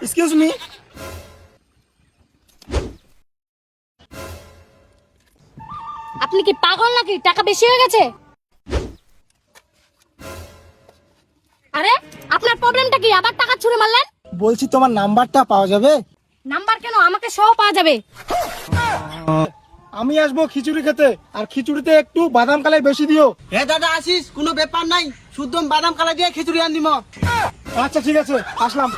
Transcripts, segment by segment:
Excuse me. আপনি কি পাগল নাকি? টাকা বেশি হয়ে গেছে? আরে আপনার প্রবলেমটা কি? আবার টাকা ছুঁড়ে মারলেন? বলছি তোমার নাম্বারটা পাওয়া যাবে? নাম্বার কেন, আমাকে সহ পাওয়া যাবে। আমি আসবো খিচুড়ি খেতে, আর খিচুড়িতে একটু বাদাম কালাই বেশি দিও। হে দাদা আসিস, কোনো ব্যাপার নাই, শুদ্ধ বাদাম কালা দিয়ে খিচুড়ি আন দিম। আচ্ছা ঠিক আছে, আসলাম।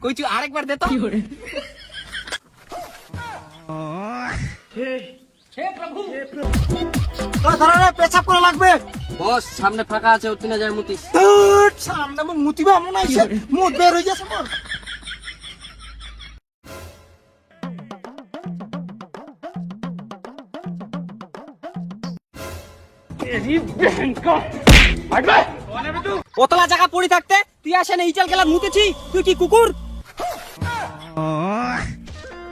কইছি আরেকবার দে তো। পেছাব করে লাগবে। বস সামনে ফাঁকা আছে, ওখানে যায় মুতিস। সামনে আমার মুতিবা মনে হয়েছে, মুখ বের হয়ে যাচ্ছে মোর। ওতলা জায়গা পড়ে থাকতে তুই আসে না ইচাল গেলা মুতেছি, তুই কি কুকুর?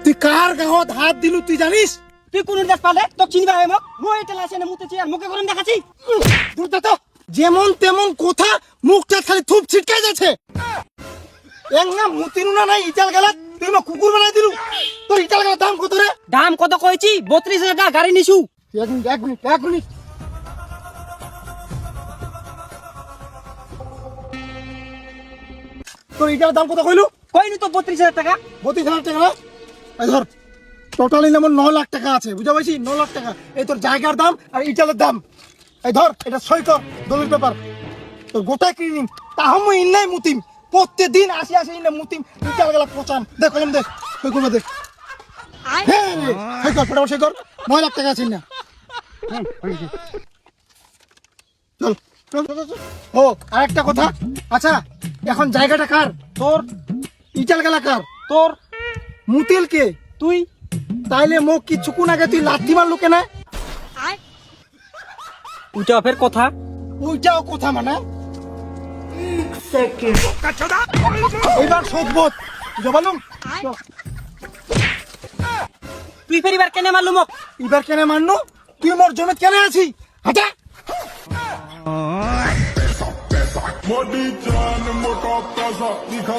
তুই কার গাহত হাত দিলু তুই জানিস? তুই কোন দেশ পালে তো চিনবা হয় মোক? মই এটা আসে না মুতেছি আর মুখে গরম দেখাচ্ছি। দূর তো, যেমন তেমন কথা, মুখটা খালি থুপ ছিটকে যাচ্ছে। এক না মুতিনু না নাই ইটাল গেলা, তুই মা কুকুর বানাই দিলু। তোর ইটাল গেলা দাম কত রে? দাম কত কইছি? 32,000 টাকা গাড়ি নিছু। এক মিনিট এক মিনিট এক মিনিট। তোর ইটার দাম কত কইলু? কইনি তো 32,000 টাকা। 32,000 টাকা না? এই ধর, টোটালি যেমন 9 লাখ টাকা আছে, বুঝা পাইছি? 9 লাখ টাকা। এই তোর জায়গার দাম আর ইটালের দাম। এই ধর, এটা সই কর, দলিল পেপার। তোর গোটা কিনিম, তাহম ইন্নাই মুতিম। প্রত্যেকদিন আসি আসি ইন্না মুতিম, ইটাল গেলা পচাম। দেখ কলম দে, সই করবে দে। হ্যাঁ রে, সই কর, ফটাফট সই কর। 9 লাখ টাকা আছে না। চল চল চল চল। ও আরেকটা কথা, আচ্ছা এখন জায়গাটা কার? তোর। ইটাল গেলা কার? তোর। মুতিল কে? তুই। তাইলে মোক কিছুক্ষণ আগে তুই লাথি মারলু কেন? ওইটা ফের কথা। ওইটাও কথা মানে? এবার শোধবোধ জবালুম। তুই ফের এবার কেনে মারলু মোক? এবার কেন মারনু? তুই মোর জমি কেন আছি? হাঁটা। मोदी जान मोटा ताजा दिखा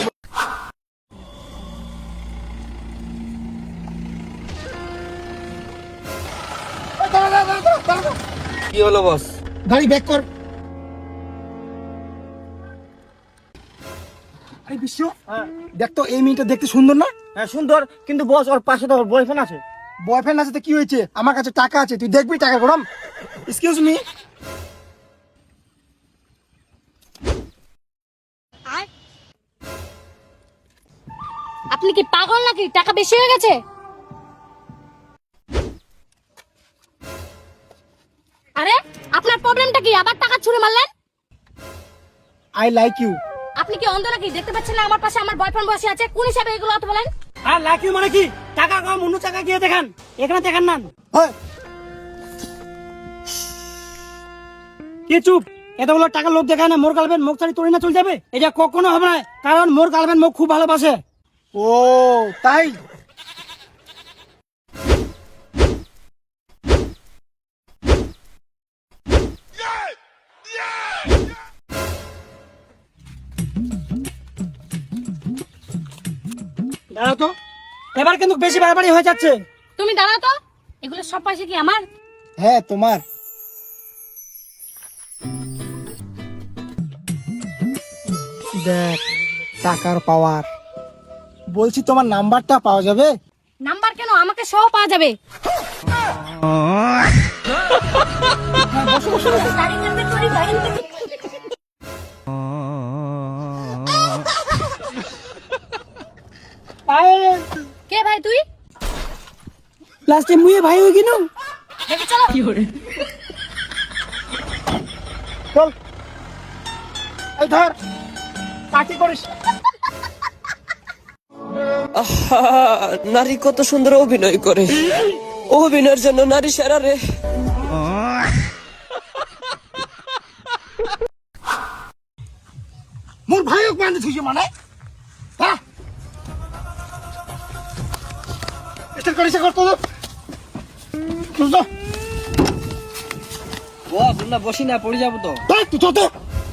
কি হলো বস? গাড়ি ব্যাক কর। আরে বিশ্ব, দেখ তো এই মেয়েটা দেখতে সুন্দর না? হ্যাঁ সুন্দর, কিন্তু বস ওর পাশে তো ওর বয়ফ্রেন্ড আছে। বয়ফ্রেন্ড আছে তো কি হয়েছে? আমার কাছে টাকা আছে, তুই দেখবি টাকা গরম। Excuse me. আপনি কি পাগল নাকি? টাকা বেশি হয়ে গেছে? আরে আপনার প্রবলেমটা কি? আবার টাকা ছুঁড়ে মারলেন? I like you. আপনি কি অন্ধ নাকি? দেখতে পাচ্ছেন না আমার পাশে আমার বয়ফ্রেন্ড বসে আছে? কোন হিসাবে এগুলো কথা বলেন? আর লাকি মানে কি? টাকা কম, অন্য টাকা গিয়ে দেখান, এখানে দেখান না। হয় কি চুপ? এতগুলো টাকা লোক দেখায় না, মোর গার্লফ্রেন্ড মুখ ছাড়ি তোরে না চলে যাবে? এটা কখনো হবে না, কারণ মোর গার্লফ্রেন্ড মুখ খুব ভালোবাসে। ও তাই? দাঁড়াও তো, এবার কিন্তু বেশি বাড়াবাড়ি হয়ে যাচ্ছে। তুমি দাঁড়াও তো, এগুলো সব পয়সা কি আমার? হ্যাঁ তোমার। দেখ টাকার পাওয়ার। বলছি তোমার নাম্বারটা পাওয়া যাবে? নাম্বার কেন, আমাকে সহ পাওয়া যাবে। কে ভাই তুই? লাস্টে মুয়ে ভাই হয়ে গেল। দেখে চলো। চল এই ধর, পার্টি করিস। নারী কত সুন্দর অভিনয় করে, অভিনয়ের জন্য নারী সেরা রে। মোর ভাই হোক মানে তুই মানে? হ্যাঁ এটা করিস করতো তো বুঝলো? বস না বসি না, পড়ে যাবো তো। তাই তুই তো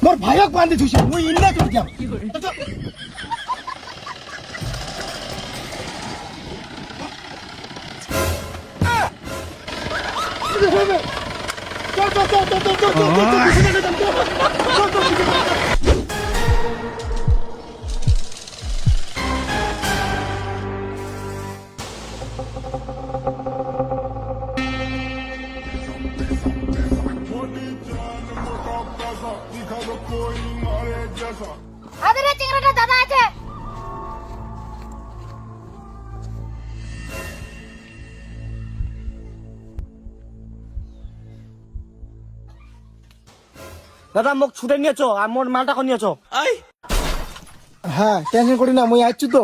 মোর ভাই হোক মানে তুই মুই ইন্ডিয়া চলে যাব। হবে চল চল চল চল চল চল চল চল চল मोटी जान मोटा पैसा दिखा दो कोई मारे जैसा আমাদের এই চিংড়িটা দাদা আছে। দাদা মোক ছুটে নিয়েছো আর মোর মালটা কোন নিয়েছো? হ্যাঁ টেনশন করি না মুই আইছি তো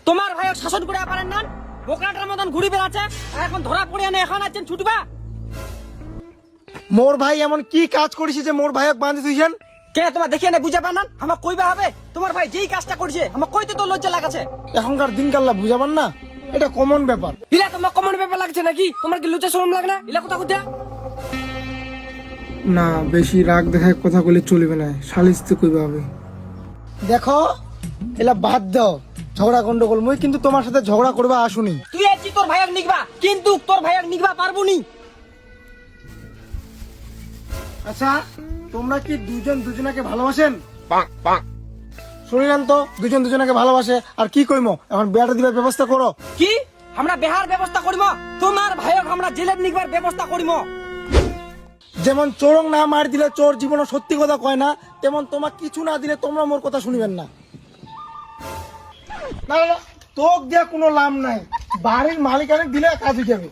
তোমার ভাইও শাসন করে পারেন না, বোকরাটার মতন ঘুরি বেড়াচ্ছে আর এখন ধরা পড়ে না, এখন আছেন ছুটবা। মোর ভাই এমন কি কাজ করেছে যে মোর ভাইক বাঁধি তুইছেন? কে তোমার দেখিয়ে না বুঝা পান না, আমার কইবা হবে? তোমার ভাই যেই কাজটা করছে আমার কইতে তো লজ্জা লাগাছে। এখনকার দিনকাল্লা বুঝাবার না, এটা কমন ব্যাপার। ইলা তোমার কমন ব্যাপার লাগছে নাকি? তোমার কি লজ্জা শরম লাগে না? ইলা কথা কইতা না বেশি রাগ দেখায় কথা বলে চলবে না, সালিশ তো কইবা হবে। দেখো এলা বাদ দাও ঝগড়া গন্ডগোল, মুই কিন্তু তোমার সাথে ঝগড়া করবা আসুনি। তুই আছি তোর ভাইয়াক নিগবা, কিন্তু তোর ভাইয়াক নিগবা পারবো নি। আচ্ছা তোমরা কি দুজন দুজনাকে ভালোবাসেন? শুনিলেন তো দুজন দুজনাকে ভালোবাসে, আর কি কইমো এখন বিয়াটা দিবার ব্যবস্থা করো। কি আমরা বেহার ব্যবস্থা করিম, তোমার ভাইয়াক আমরা জেলের নিগবার ব্যবস্থা করিম। যেমন চোরং না মার দিলে চোর জীবনে সত্যি কথা কয় না, তেমন তোমার কিছু না দিলে তোমরা মোর কথা শুনিবেন না। না না, তোক দিয়া কোনো লাভ নাই, বাড়ির মালিকানে দিলে কাজ হয়ে যাবে।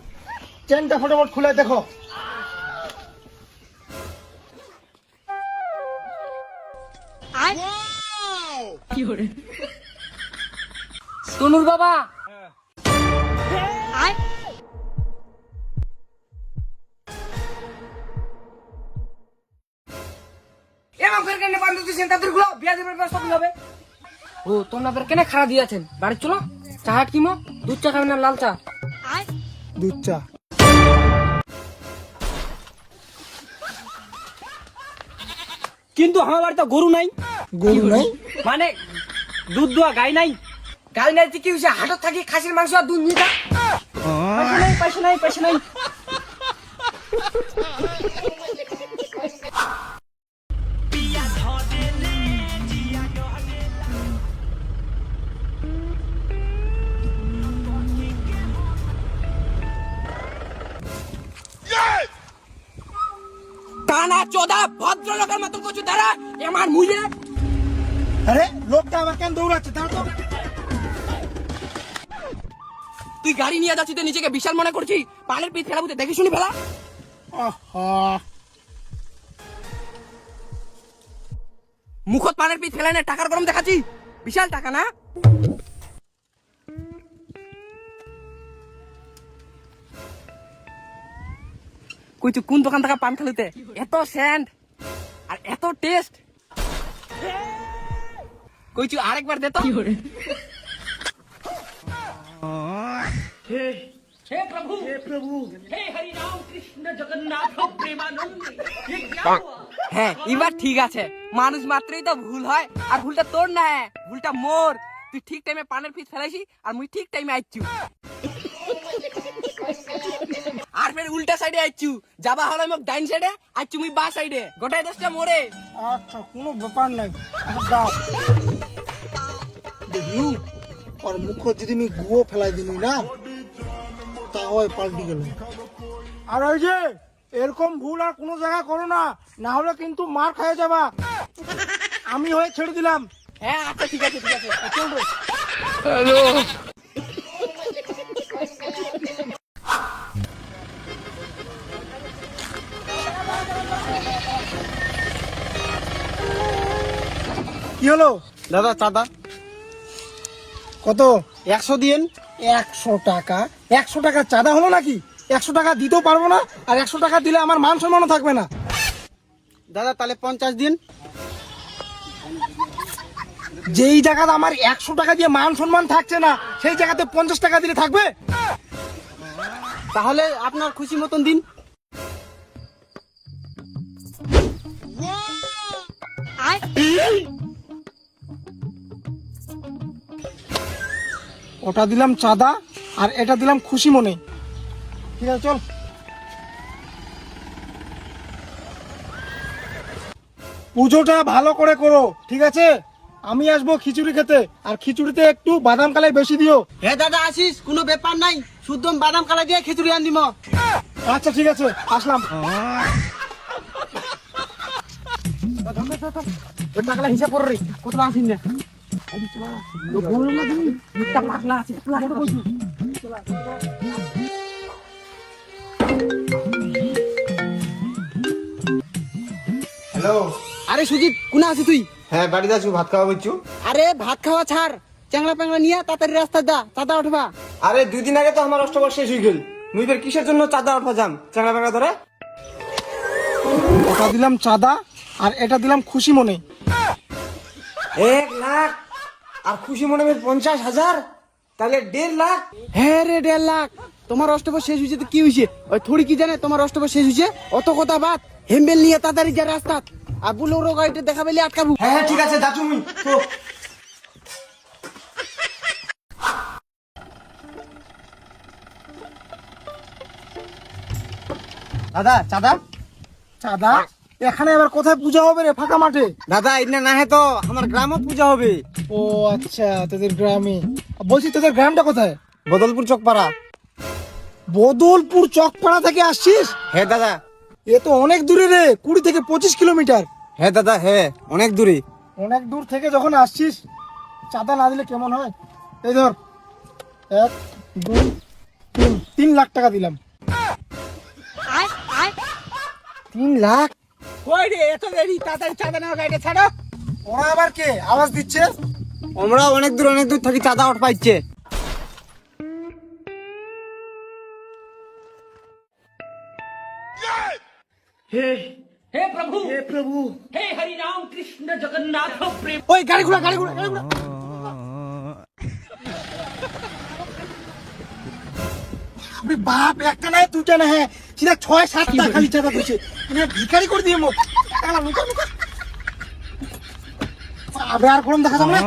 চেনটা ফটাফট খুলে দেখো। তনুর বাবা এমন করে কেন বান্ধব দিয়েছেন তাদের গুলো বিয়া দেবার ব্যবস্থা কি হবে? ও তোমাদের কেন খারাপ দিয়েছেন? বাড়ি চলো চা কিমো, দুধ চা খাবেন না লাল চা? দুধ চা। কিন্তু আমার বাড়িতে গরু নাই। গরু নাই মানে দুধ দোয়া গাই নাই। গাই নাই কি হয়েছে? হাটত থাকি খাসির মাংস আর দুধ নিয়ে যা। পয়সা নাই পয়সা নাই। কানা চোদা ভদ্রলোকের মতো কিছু দাঁড়া আমার মুজে। আরে লোকটা আমার কেন দৌড়াচ্ছে তার তো। তুই গাড়ি নিয়ে যাচ্ছিস নিজেকে বিশাল মনে করছিস, পানের পিঠ ফেলা বুঝে দেখে শুনি ফেলা। মুখত পানের পিঠ ফেলা না টাকার গরম দেখাচ্ছি, বিশাল টাকা না? কইছু কোন দোকান থেকে পান খেলুতে এত সেন্ট আর এত টেস্ট? কইছু আরেকবার দে তো। हे प्रभु हे हरि राम कृष्ण जगन्नाथ प्रेमानंद। হ্যাঁ এবার ঠিক আছে, মানুষ মাত্রই তো ভুল হয়, আর ভুলটা তোর না, ভুলটা মোর। তুই ঠিক টাইমে পানের পিস ফেলাইছি আর মুই ঠিক টাইমে আইছু, আর ফের উল্টা সাইডে আইছু। যাবা হলো মোক ডাইন সাইডে, আইছু মুই বা সাইডে, গোটাই দশটা মোরে। আচ্ছা কোনো ব্যাপার নাই, দাও দেখি আর মুখ যদি আমি গুয়ো ফেলাই দিলি না তা হয় পাল্টি গেল। আর ওই যে এরকম ভুল আর কোনো জায়গা করো না, না হলে কিন্তু মার খাইয়ে যাবা। আমি হয়ে ছেড়ে দিলাম। হ্যাঁ আচ্ছা ঠিক আছে ঠিক আছে চল রে। কি হলো দাদা চাঁদা কত? 100 দিন। 100 টাকা? 100 টাকা চাঁদা হলো নাকি? 100 টাকা দিতেও পারবো না, আর 100 টাকা দিলে আমার মান সম্মানও থাকবে না। দাদা তাহলে 50 দিন। যেই জায়গাতে আমার 100 টাকা দিয়ে মান সম্মান থাকছে না, সেই জায়গাতে 50 টাকা দিলে থাকবে? তাহলে আপনার খুশি মতন দিন। ওটা দিলাম চাঁদা আর এটা দিলাম খুশি মনে। ঠিক আছে চল। পুজোটা ভালো করে করো, ঠিক আছে? আমি আসবো খিচুড়ি খেতে, আর খিচুড়িতে একটু বাদাম কালাই বেশি দিও। হ্যাঁ দাদা আসিস, কোনো ব্যাপার নাই, শুদ্ধ বাদাম কালা দিয়ে খিচুড়ি আন দিম। আচ্ছা ঠিক আছে, আসলাম। টাকা হিসাব করে রে, কত আসিন না হ্যালো। আরে সুজিত, কোনা আছিস তুই? হ্যাঁ বাড়িতে আছো, ভাত খাওয়া বলছো? আরে ভাত খাওয়া ছাড়, চ্যাংলা প্যাংলা নিয়ে তাড়াতাড়ি রাস্তা দা, চাঁদা উঠবা। আরে 2 দিন আগে তো আমার অষ্টবর্ষ শেষ হয়ে গেল, মুই ফের কিসের জন্য চাঁদা উঠবা যাম চাংলা পাংলা ধরে? ওটা দিলাম চাঁদা, আর এটা দিলাম খুশি মনে। 1 লাখ আর খুশি মনে হয় 50,000, তাহলে 1.5 লাখ। হ্যাঁ রে 1.5 লাখ। তোমার অষ্টবর শেষ হয়েছে তো কি হয়েছে? ওই থোড়ি কি জানে তোমার অষ্টবর শেষ হয়েছে? অত কথা বাদ, হেম্বেল নিয়ে তাড়াতাড়ি যা রাস্তা, আর বুলোরো গাড়িটা দেখা পেলে আটকাবো। হ্যাঁ হ্যাঁ ঠিক আছে, যাচ্ছ মুই তো। দাদা চাঁদা। চাঁদা? এখানে এবার কোথায় পূজা হবে রে, ফাঁকা মাঠে? দাদা এটা না হয় তো আমার গ্রামও পূজা হবে। ও আচ্ছা, তোদের গ্রামে। বলছি তোদের গ্রামটা কোথায়? বদলপুর চকপাড়া। বদলপুর চকপাড়া থেকে আসছিস? হ্যাঁ দাদা। এ তো অনেক দূরে রে, 20 থেকে 25 কিলোমিটার। হ্যাঁ দাদা, হ্যাঁ অনেক দূরে। অনেক দূর থেকে যখন আসছিস, চাঁদা না দিলে কেমন হয়? এই ধর, 1 2 3, 3 লাখ টাকা দিলাম। আয় আয় 3 লাখ? ওই রে, এত দেরি, তাড়াতাড়ি চাঁদা নেওয়া গাড়িটা ছাড়ো। ওরা আবার কে আওয়াজ দিচ্ছে? আমরা অনেক দূর থেকে চাঁদা উঠ পাইছে। हे प्रभु हे हरि राम कृष्ण जगन्नाथ प्रेम ওই গাড়ি ঘোড়া, গাড়ি ঘোড়া, গাড়ি ঘোড়া। আরে বাপ, একটা নাই দুটা না, হ্যাঁ সিধা 6-7টা খালি চাঁদা দিচ্ছে। মানে ভিখারি করে দিয়ে মুখ। লুকা লুকা। আবে আর গরম দেখা যাবে না।